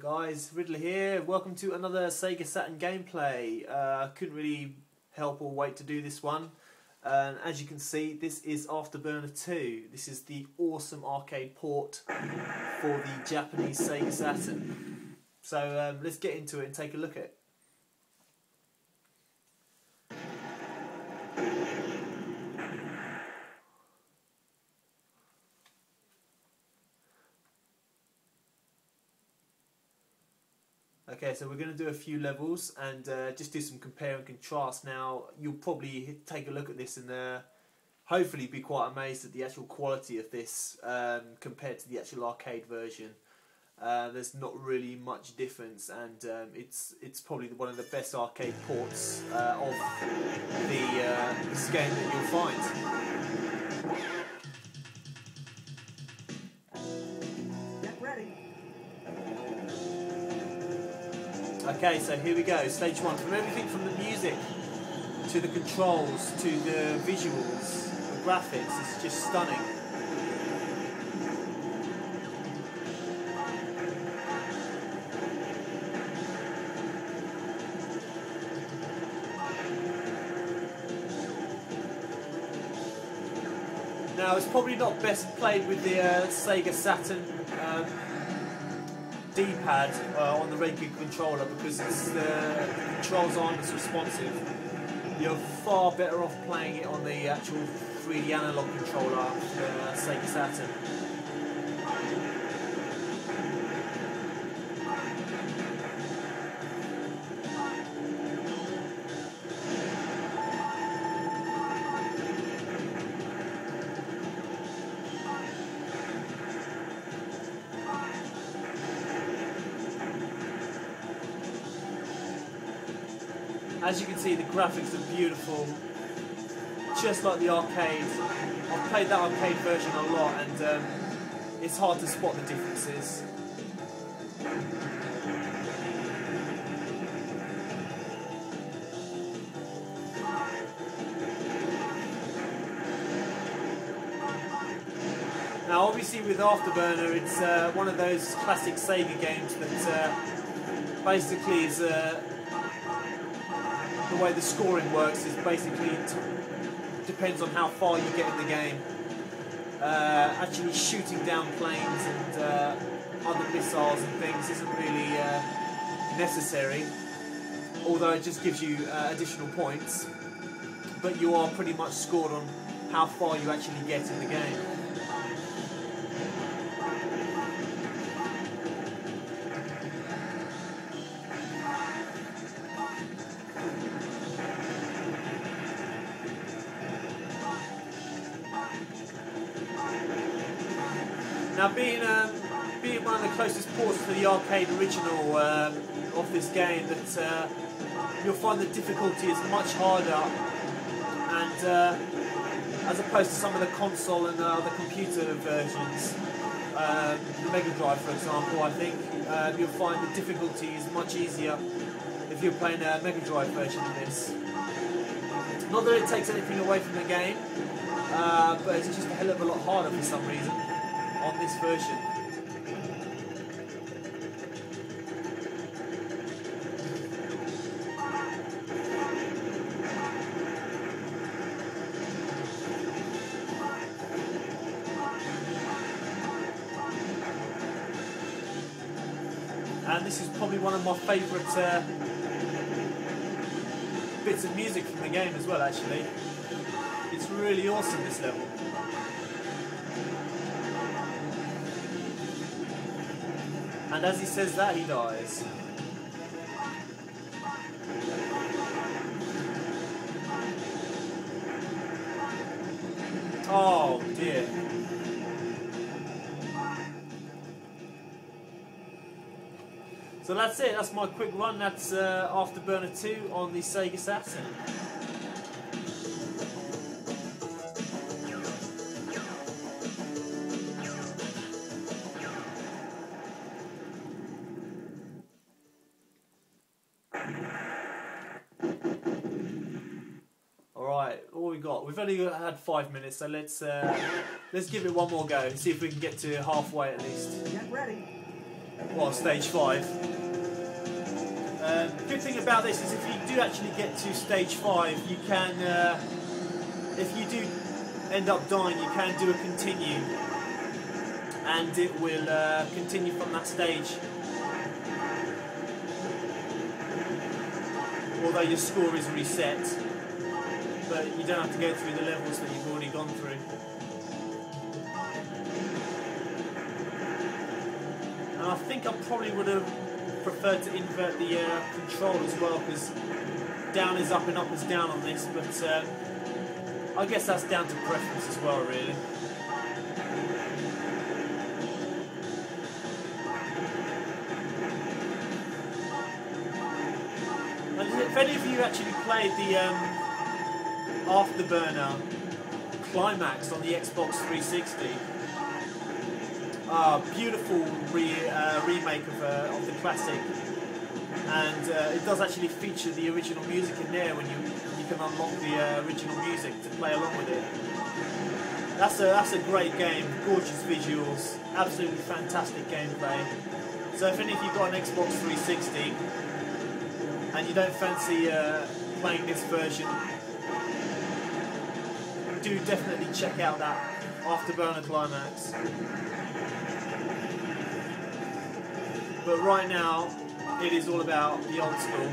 Guys, Riddler here. Welcome to another Sega Saturn gameplay. Couldn't really help or wait to do this one. And as you can see, this is Afterburner 2. This is the awesome arcade port for the Japanese Sega Saturn. So let's get into it and take a look at it. Okay, so we're going to do a few levels and just do some compare and contrast. Now, you'll probably take a look at this and hopefully be quite amazed at the actual quality of this compared to the actual arcade version. There's not really much difference, and it's probably one of the best arcade ports of this game that you'll find. Get ready. Okay, so here we go, stage one. From everything from the music to the controls to the visuals, the graphics, it's just stunning. Now, it's probably not best played with the Sega Saturn D-pad on the regular controller because the controls aren't as responsive. You're far better off playing it on the actual 3D analog controller of the Sega Saturn. As you can see, the graphics are beautiful, just like the arcade. I've played that arcade version a lot, and it's hard to spot the differences. Now, obviously, with Afterburner, it's one of those classic Sega games that basically is. The way the scoring works is basically depends on how far you get in the game. Actually shooting down planes and other missiles and things isn't really necessary, although it just gives you additional points, but you are pretty much scored on how far you actually get in the game. Now, being one of the closest ports to the arcade original of this game, that you'll find the difficulty is much harder, and as opposed to some of the console and the computer versions, the Mega Drive, for example, I think you'll find the difficulty is much easier if you're playing a Mega Drive version of this. Not that it takes anything away from the game, but it's just a hell of a lot harder for some reason on this version. And this is probably one of my favourite bits of music from the game as well, actually. It's really awesome, this level. And as he says that, he dies. Oh dear. So that's it, that's my quick run. That's Afterburner 2 on the Sega Saturn. Alright, all we got. We've only had 5 minutes, so let's give it one more go and see if we can get to halfway at least. Get ready. well, stage 5. Good thing about this is if you do actually get to stage 5, you can, if you do end up dying, you can do a continue, and it will continue from that stage. Although your score is reset, but you don't have to go through the levels that you've already gone through. And I think I probably would have preferred to invert the control as well, because down is up and up is down on this, but I guess that's down to preference as well, really. And if any of you actually played the Afterburner Climax on the Xbox 360, beautiful remake of the classic, and it does actually feature the original music in there when you can unlock the original music to play along with it. That's a great game, gorgeous visuals, absolutely fantastic gameplay. So if any of you got an Xbox 360 and you don't fancy playing this version, do definitely check out that Afterburner Climax. But right now, it is all about the old school.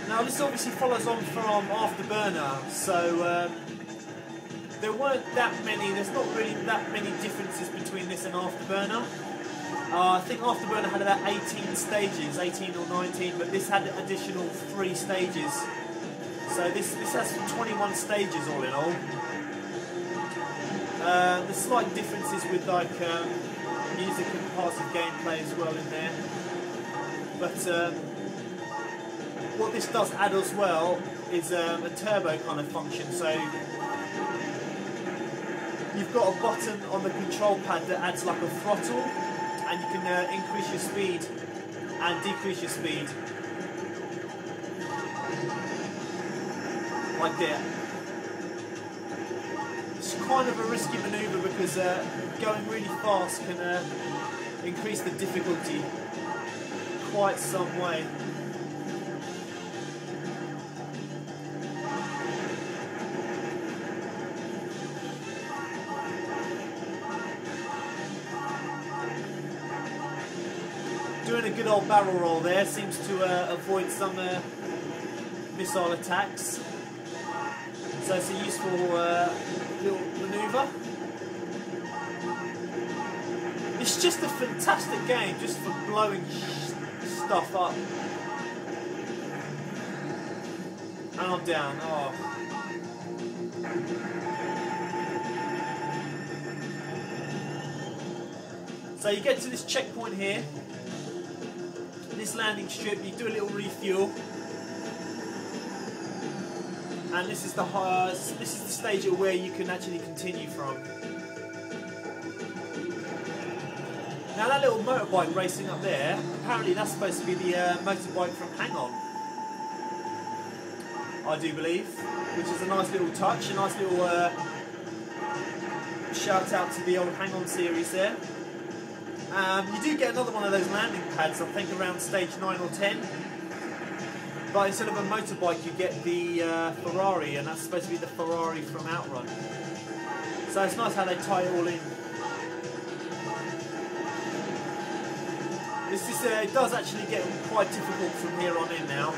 Now this obviously follows on from Afterburner, so there weren't that many, there's not really that many differences between this and Afterburner. I think Afterburner had about 18 stages, 18 or 19, but this had an additional 3 stages. So this has 21 stages all in all. There's slight differences with like music and parts of gameplay as well in there. But what this does add as well is a turbo kind of function. So you've got a button on the control pad that adds like a throttle, and you can increase your speed and decrease your speed. Like that. It's kind of a risky manoeuvre because going really fast can increase the difficulty quite some way. Doing a good old barrel roll there seems to avoid some missile attacks. So it's a useful little manoeuvre. It's just a fantastic game just for blowing stuff up. And I'm down. Oh. So you get to this checkpoint here. This landing strip, you do a little refuel, and this is the stage at where you can actually continue from. Now that little motorbike racing up there, apparently that's supposed to be the motorbike from Hang On, I do believe, which is a nice little touch, a nice little shout out to the old Hang On series there. You do get another one of those landing pads, I think around stage 9 or 10. But instead of a motorbike, you get the Ferrari, and that's supposed to be the Ferrari from Outrun. So it's nice how they tie it all in. This is, it does actually get quite difficult from here on in now.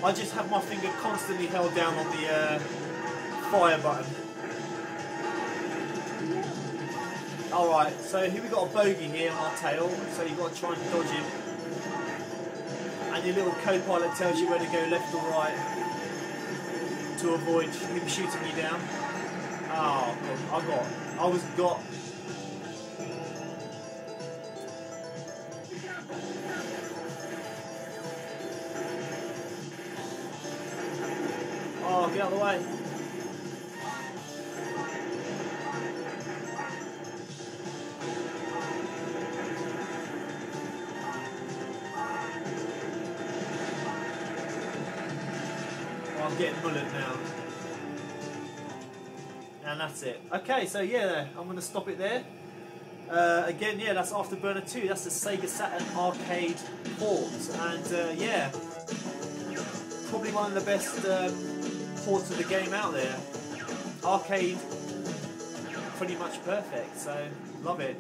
I just have my finger constantly held down on the fire button. Alright, so here we've got a bogey here on our tail, so you've got to try and dodge him. And and your little co-pilot tells you where to go left or right to avoid him shooting you down. Oh God, I was got. Oh, get out of the way. Oh, I'm getting bullet now. And that's it. Okay, so yeah, I'm going to stop it there. Again, yeah, that's Afterburner 2. That's the Sega Saturn arcade port. And yeah, probably one of the best ports of the game out there. Arcade, pretty much perfect, so love it.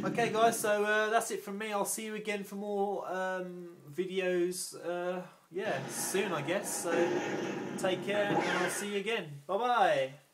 Okay guys, so that's it from me. I'll see you again for more videos, yeah, soon I guess. So take care and I'll see you again. Bye bye.